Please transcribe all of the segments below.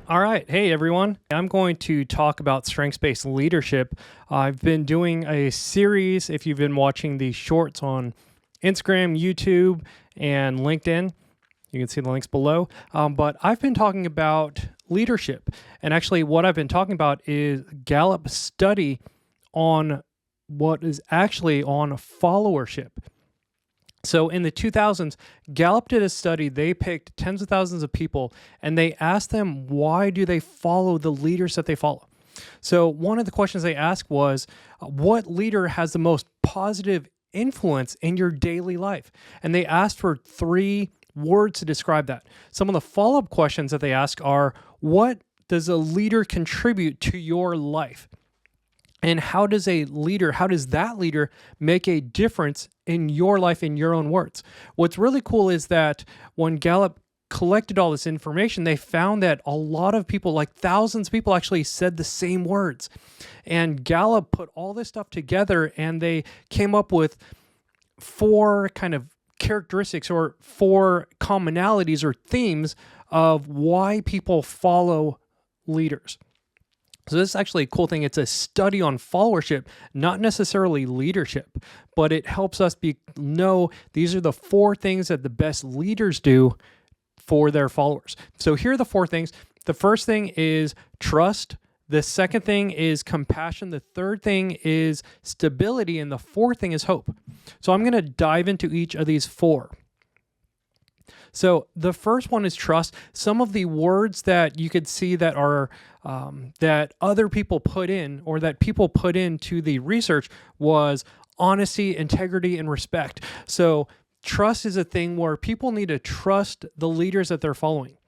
All right. Hey, everyone. I'm going to talk about strengths-based leadership. I've been doing a series, if you've been watching the shorts on Instagram, YouTube, and LinkedIn. You can see the links below. But I've been talking about leadership. And actually, what I've been talking about is Gallup study on what is actually on followership. So in the 2000s, Gallup did a study. They picked tens of thousands of people and they asked them, why do they follow the leaders that they follow? So one of the questions they asked was, what leader has the most positive influence in your daily life? And they asked for 3 words to describe that. Some of the follow-up questions that they ask are, what does a leader contribute to your life? And how does that leader make a difference in your life, in your own words? What's really cool is that when Gallup collected all this information, they found that a lot of people, like thousands of people, actually said the same words. And Gallup put all this stuff together and they came up with 4 kind of characteristics or 4 commonalities or themes of why people follow leaders. So this is actually a cool thing. It's a study on followership, not necessarily leadership, but it helps us know these are the 4 things that the best leaders do for their followers. So here are the 4 things. The first thing is trust. The second thing is compassion. The third thing is stability. And the fourth thing is hope. So I'm going to dive into each of these 4. So the first one is trust. Some of the words that you could see that are that other people put in, or that people put into the research, was honesty, integrity, and respect. So trust is a thing where people need to trust the leaders that they're following.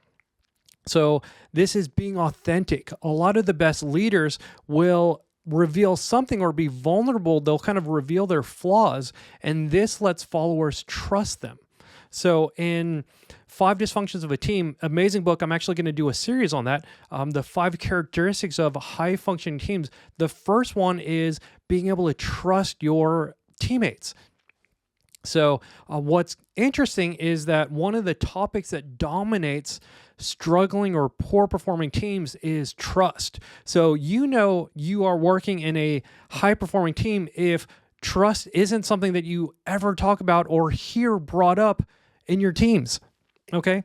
So this is being authentic. A lot of the best leaders will reveal something or be vulnerable. They'll kind of reveal their flaws, and this lets followers trust them. So in 5 Dysfunctions of a Team, amazing book. I'm actually going to do a series on that. The 5 characteristics of high-functioning teams. The first one is being able to trust your teammates. So what's interesting is that one of the topics that dominates struggling or poor performing teams is trust. So you are working in a high-performing team if trust isn't something that you ever talk about or hear brought up in your teams. Okay?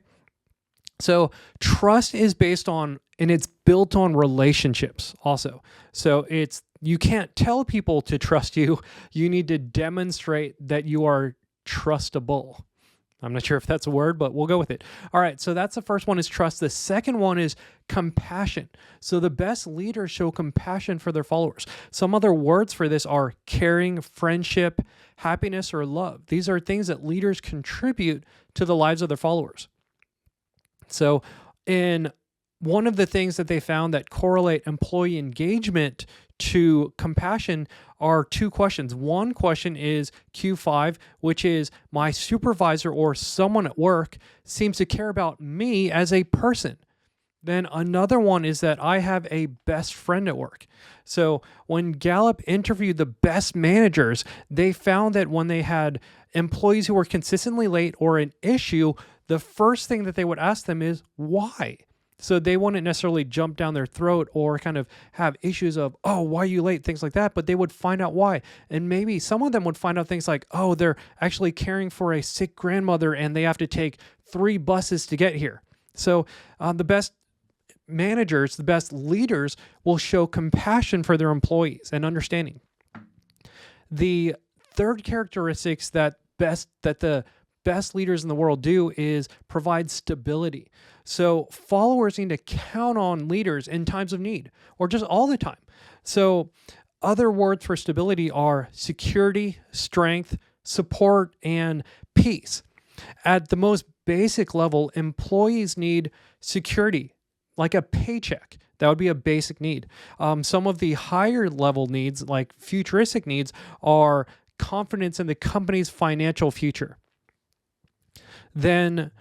So trust is based on, and it's built on relationships also. So you can't tell people to trust you. You need to demonstrate that you are trustable. I'm not sure if that's a word, but we'll go with it. All right, so that's the first one, is trust. The second one is compassion. So the best leaders show compassion for their followers. Some other words for this are caring, friendship, happiness, or love. These are things that leaders contribute to the lives of their followers. So in one of the things that they found that correlate employee engagement to compassion are 2 questions. One question is Q5, which is, my supervisor or someone at work seems to care about me as a person. Then another one is that I have a best friend at work. So when Gallup interviewed the best managers, they found that when they had employees who were consistently late or an issue, the first thing that they would ask them is, why? So they wouldn't necessarily jump down their throat or kind of have issues of, oh, why are you late? Things like that. But they would find out why. And maybe some of them would find out things like, oh, they're actually caring for a sick grandmother and they have to take 3 buses to get here. So the best managers, the best leaders will show compassion for their employees and understanding. The third characteristics that the best leaders in the world do is provide stability. So followers need to count on leaders in times of need or just all the time. So other words for stability are security, strength, support, and peace. At the most basic level, employees need security, like a paycheck. That would be a basic need. Some of the higher level needs, like futuristic needs, are confidence in the company's financial future. Then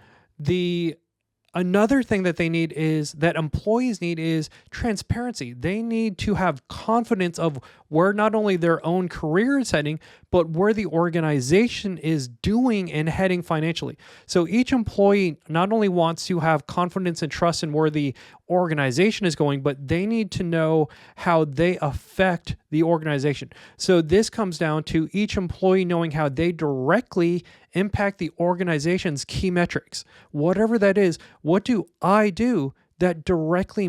another thing that employees need is transparency. They need to have confidence of where not only their own career is heading, but where the organization is doing and heading financially. So each employee not only wants to have confidence and trust in where the organization is going, but they need to know how they affect the organization. So this comes down to each employee knowing how they directly impact the organization's key metrics. Whatever that is, what do I do that directly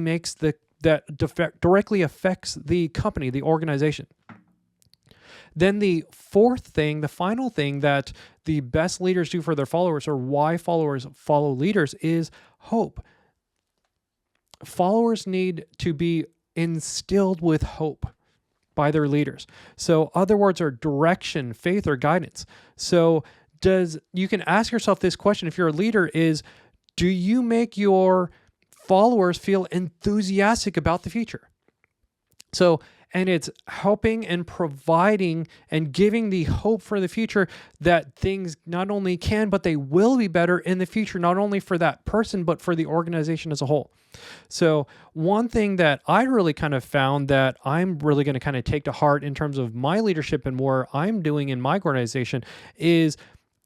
directly affects the company, the organization? Then the fourth thing, the final thing that the best leaders do for their followers, or why followers follow leaders, is hope. Followers need to be instilled with hope by their leaders. So other words are direction, faith, or guidance. So you can ask yourself this question if you're a leader is, do you make your followers feel enthusiastic about the future? So, and it's helping and providing and giving the hope for the future that things not only can, but they will be better in the future, not only for that person, but for the organization as a whole. So one thing that I really kind of found that I'm really going to kind of take to heart in terms of my leadership and where I'm doing in my organization is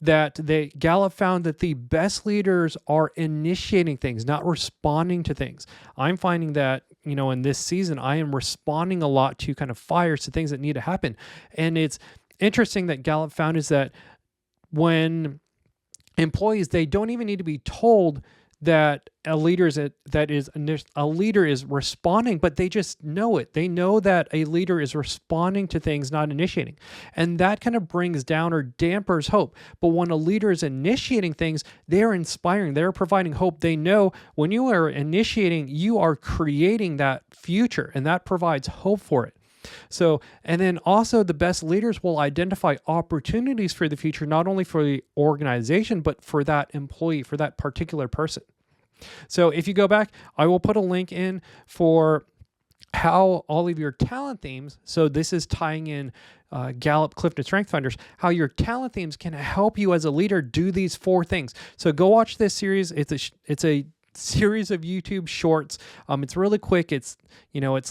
that Gallup found that the best leaders are initiating things, not responding to things. I'm finding that, in this season, I am responding a lot to kind of fires, to things that need to happen. And it's interesting that Gallup found is that when employees, they don't even need to be told that a leader is responding, but they just know it. They know that a leader is responding to things, not initiating. And that kind of brings down or dampers hope. But when a leader is initiating things, they're inspiring, they're providing hope. They know when you are initiating, you are creating that future, and that provides hope for it. So, and then also the best leaders will identify opportunities for the future, not only for the organization, but for that employee, for that particular person. So if you go back, I will put a link in for how all of your talent themes, so this is tying in Gallup, Clifton Strength Finders, how your talent themes can help you as a leader do these 4 things. So go watch this series. It's a series of YouTube shorts. It's really quick. It's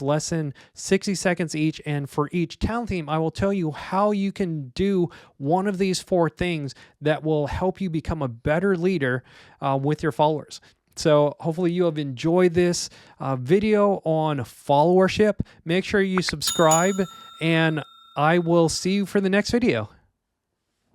less than 60 seconds each. And for each talent theme, I will tell you how you can do one of these 4 things that will help you become a better leader with your followers. So hopefully you have enjoyed this video on followership. Make sure you subscribe, and I will see you for the next video.